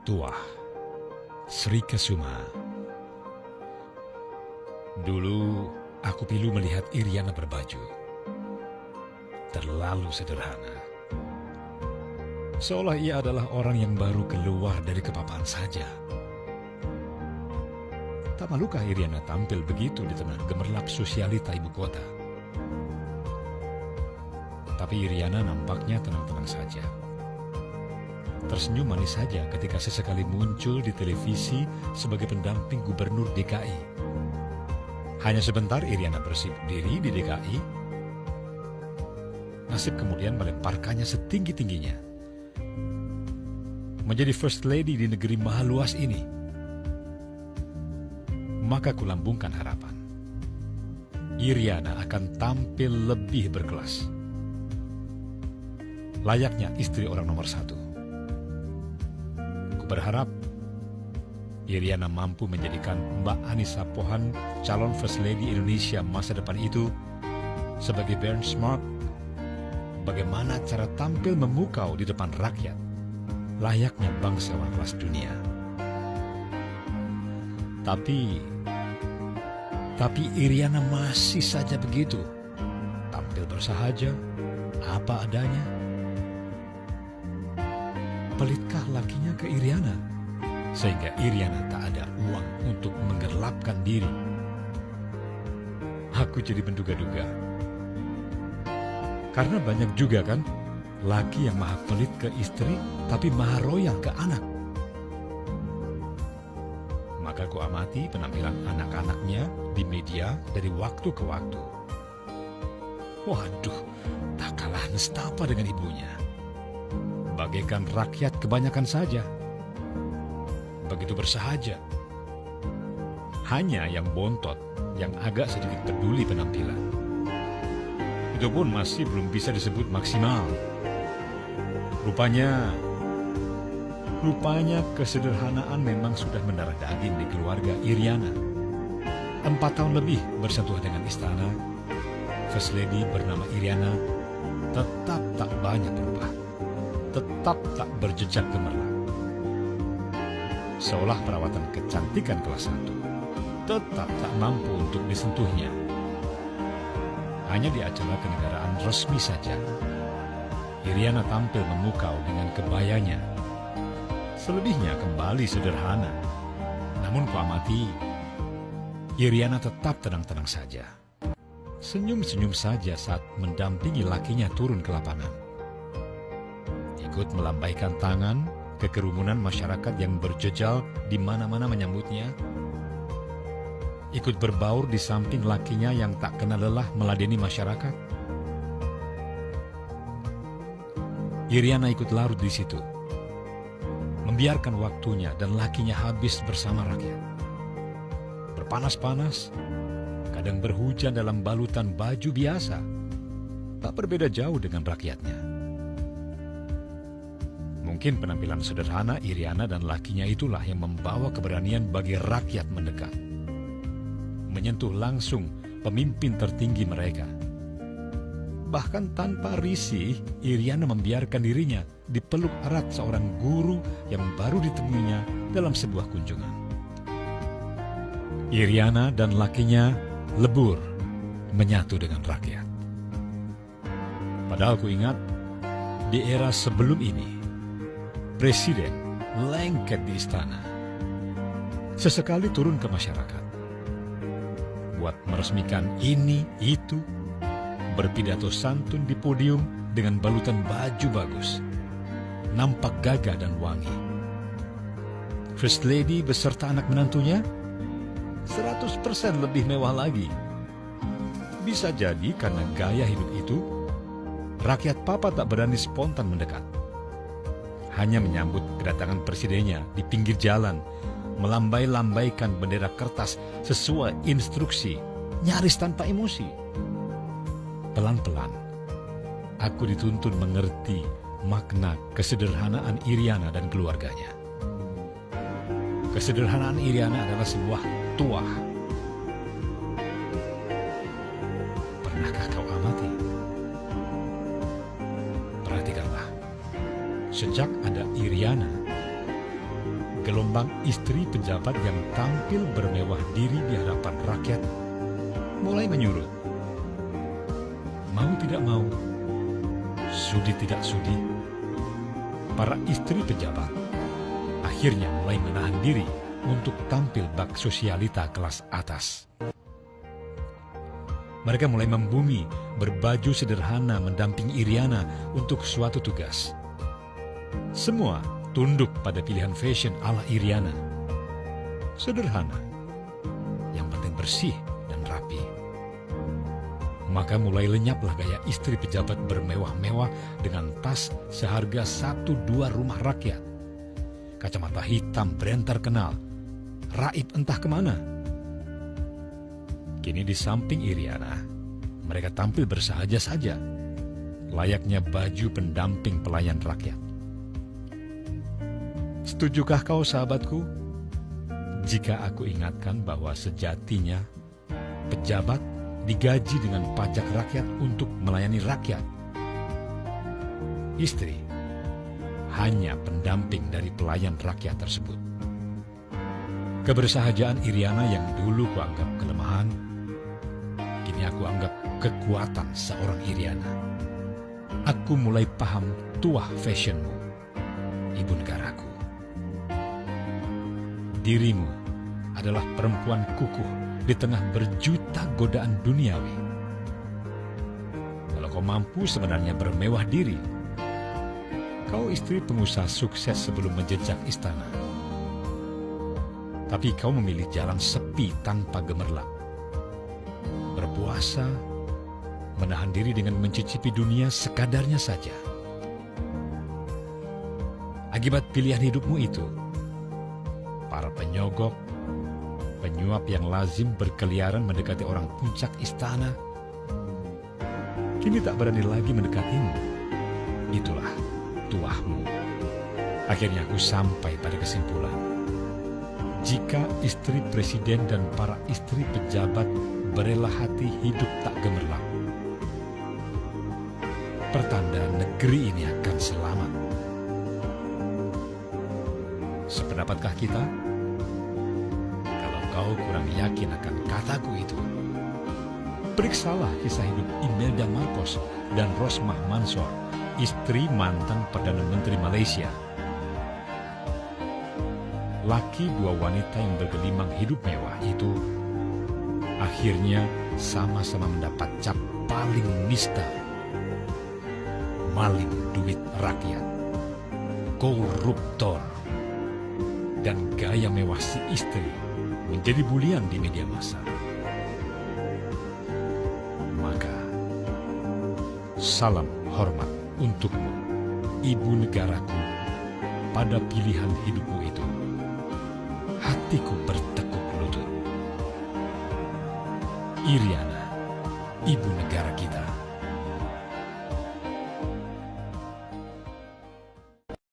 Tuah, Sri Kesuma. Dulu aku pilu melihat Iriana berbaju. Terlalu sederhana. Seolah ia adalah orang yang baru keluar dari kepapan saja. Tak malukah Iriana tampil begitu di tengah gemerlap sosialita ibu kota? Tapi Iriana nampaknya tenang-tenang saja. Tersenyum manis saja ketika sesekali muncul di televisi sebagai pendamping gubernur DKI. Hanya sebentar Iriana bersibuk diri di DKI. Nasib kemudian melemparkannya setinggi-tingginya. Menjadi first lady di negeri maha luas ini. Maka kulambungkan harapan. Iriana akan tampil lebih berkelas. Layaknya istri orang nomor 1. Ku berharap Iriana mampu menjadikan Mbak Anissa Pohan, calon First Lady Indonesia masa depan itu, sebagai benchmark bagaimana cara tampil memukau di depan rakyat, layaknya bangsawan kelas dunia. Tapi Iriana masih saja begitu, tampil bersahaja, apa adanya. Pelitkah lakinya ke Iriana, sehingga Iriana tak ada uang untuk menggelapkan diri? Aku jadi menduga-duga. Karena banyak juga kan, laki yang maha pelit ke istri, tapi maha royal ke anak. Maka ku amati penampilan anak-anaknya di media dari waktu ke waktu. Waduh, tak kalah nestapa dengan ibunya. Bagaikan rakyat kebanyakan saja. Begitu bersahaja. Hanya yang bontot, yang agak sedikit peduli penampilan. Itu pun masih belum bisa disebut maksimal. Rupanya kesederhanaan memang sudah mendarah daging di keluarga Iriana. 4 tahun lebih bersentuhan dengan istana, First Lady bernama Iriana tetap tak banyak berubah. Tetap tak berjejak gemerlap. Seolah perawatan kecantikan kelas 1 tetap tak mampu untuk disentuhnya. Hanya di acara kenegaraan resmi saja, Iriana tampil memukau dengan kebayanya. Selebihnya kembali sederhana. Namun kuamati, Iriana tetap tenang-tenang saja. Senyum-senyum saja saat mendampingi lakinya turun ke lapangan. Ikut melambaikan tangan ke kerumunan masyarakat yang berjejal di mana-mana menyambutnya. Ikut berbaur di samping lakinya yang tak kenal lelah meladeni masyarakat. Iriana ikut larut di situ. Membiarkan waktunya dan lakinya habis bersama rakyat. Berpanas-panas, kadang berhujan dalam balutan baju biasa. Tak berbeda jauh dengan rakyatnya. Mungkin penampilan sederhana Iriana dan lakinya itulah yang membawa keberanian bagi rakyat mendekat. Menyentuh langsung pemimpin tertinggi mereka. Bahkan tanpa risih, Iriana membiarkan dirinya dipeluk erat seorang guru yang baru ditemuinya dalam sebuah kunjungan. Iriana dan lakinya lebur menyatu dengan rakyat. Padahal ku ingat, di era sebelum ini, Presiden lengket di istana. Sesekali turun ke masyarakat. Buat meresmikan ini, itu, berpidato santun di podium dengan balutan baju bagus. Nampak gagah dan wangi. First Lady beserta anak menantunya 100% lebih mewah lagi. Bisa jadi karena gaya hidup itu, rakyat papa tak berani spontan mendekat. Hanya menyambut kedatangan presidennya di pinggir jalan, melambai-lambaikan bendera kertas sesuai instruksi, nyaris tanpa emosi. Pelan-pelan, aku dituntun mengerti makna kesederhanaan Iriana dan keluarganya. Kesederhanaan Iriana adalah sebuah tuah. Pernahkah kau amati? Perhatikanlah, sejak ada Iriana, gelombang istri pejabat yang tampil bermewah diri di hadapan rakyat mulai menyurut. Mau tidak mau, sudi tidak sudi, para istri pejabat akhirnya mulai menahan diri untuk tampil bak sosialita kelas atas. Mereka mulai membumi, berbaju sederhana mendampingi Iriana untuk suatu tugas. Semua tunduk pada pilihan fashion ala Iriana. Sederhana, yang penting bersih dan rapi. Maka mulai lenyaplah gaya istri pejabat bermewah-mewah dengan tas seharga 1-2 rumah rakyat. Kacamata hitam brand terkenal, raib entah kemana. Kini di samping Iriana, mereka tampil bersahaja saja, layaknya baju pendamping pelayan rakyat. Setujukah kau, sahabatku, jika aku ingatkan bahwa sejatinya pejabat digaji dengan pajak rakyat untuk melayani rakyat? Istri hanya pendamping dari pelayan rakyat tersebut. Kebersahajaan Iriana yang dulu kuanggap kelemahan, kini aku anggap kekuatan seorang Iriana. Aku mulai paham tuah fashionmu, ibu negaraku. Dirimu adalah perempuan kukuh di tengah berjuta godaan duniawi. Kalau kau mampu sebenarnya bermewah diri, kau istri pengusaha sukses sebelum menjejak istana. Tapi kau memilih jalan sepi tanpa gemerlap. Berpuasa, menahan diri dengan mencicipi dunia sekadarnya saja. Akibat pilihan hidupmu itu, para penyogok, penyuap yang lazim berkeliaran mendekati orang puncak istana, kini tak berani lagi mendekatimu. Itulah tuahmu. Akhirnya aku sampai pada kesimpulan, jika istri presiden dan para istri pejabat berela hati hidup tak gemerlap, pertanda negeri ini akan selamat. Sependapatkah kita? Kalau kau kurang yakin akan kataku itu, periksalah kisah hidup Imelda Marcos dan Rosmah Mansor, istri mantan Perdana Menteri Malaysia. Laki dua wanita yang bergelimang hidup mewah itu akhirnya sama-sama mendapat cap paling nista: maling duit rakyat, koruptor, dan gaya mewah si istri menjadi bulian di media massa. Maka, salam hormat untukmu, ibu negaraku, pada pilihan hidupmu itu. Hatiku bertekuk lutut. Iriana, ibu negara kita.